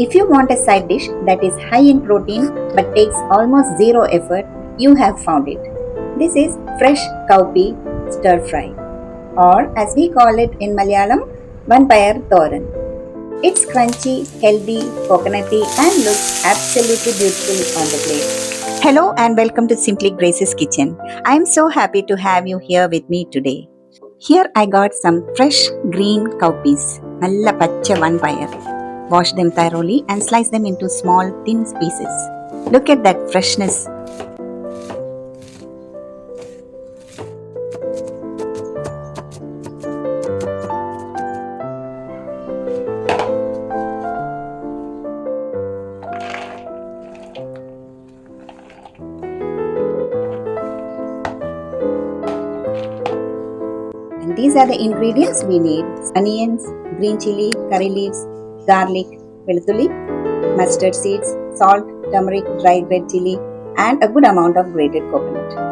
If you want a side dish that is high in protein but takes almost zero effort, you have found it. This is Fresh Cowpea Stir-fry, or as we call it in Malayalam, Payar Thoran. It's crunchy, healthy, coconutty and looks absolutely beautiful on the plate. Hello and welcome to Simply Grace's Kitchen. I am so happy to have you here with me today. Here I got some fresh green cowpeas, nalla pacha vanpayar. Wash them thoroughly and slice them into small thin pieces. Look at that freshness. And these are the ingredients we need: onions, green chili, curry leaves, garlic, veluthulli, mustard seeds, salt, turmeric, dry red chili, and a good amount of grated coconut.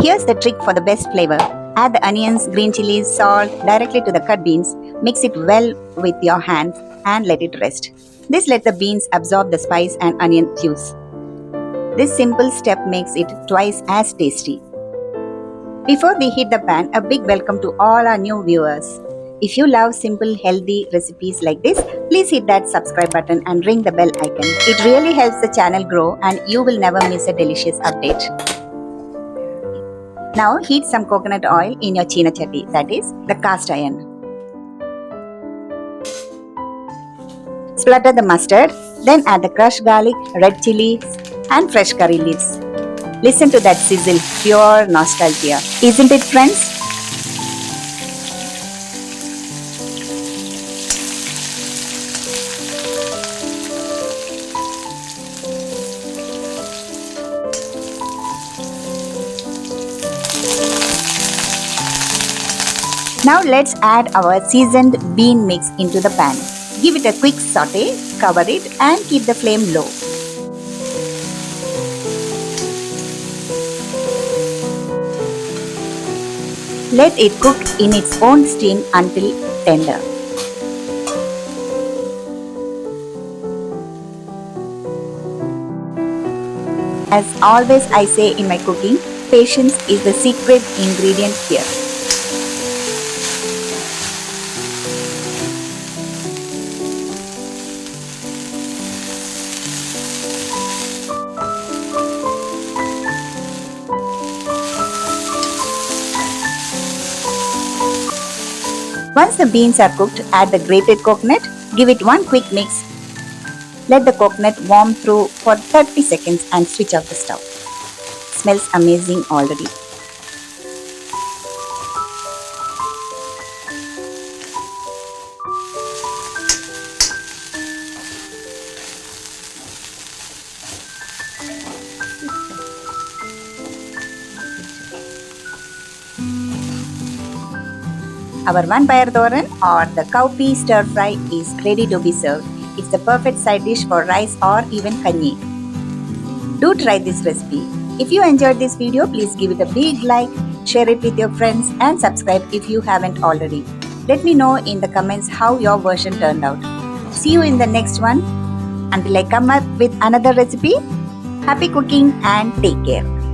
Here's the trick for the best flavor. Add the onions, green chilies, salt directly to the cut beans. Mix it well with your hands and let it rest. This lets the beans absorb the spice and onion juice. This simple step makes it twice as tasty. Before we heat the pan, a big welcome to all our new viewers. If you love simple, healthy recipes like this, please hit that subscribe button and ring the bell icon. It really helps the channel grow and you will never miss a delicious update. Now heat some coconut oil in your china chatti, that is the cast iron. Splatter the mustard, then add the crushed garlic, red chilies and fresh curry leaves. Listen to that sizzle, pure nostalgia. Isn't it, friends? Now let's add our seasoned bean mix into the pan. Give it a quick saute, cover it and keep the flame low. Let it cook in its own steam until tender. As always I say in my cooking, patience is the secret ingredient here. Once the beans are cooked, add the grated coconut. Give it one quick mix. Let the coconut warm through for 30 seconds and switch off the stove. Smells amazing already. Our Payar Thoran or the cowpea stir-fry is ready to be served. It's the perfect side dish for rice or even kanji. Do try this recipe. If you enjoyed this video, please give it a big like, share it with your friends and subscribe if you haven't already. Let me know in the comments how your version turned out. See you in the next one. Until I come up with another recipe, happy cooking and take care.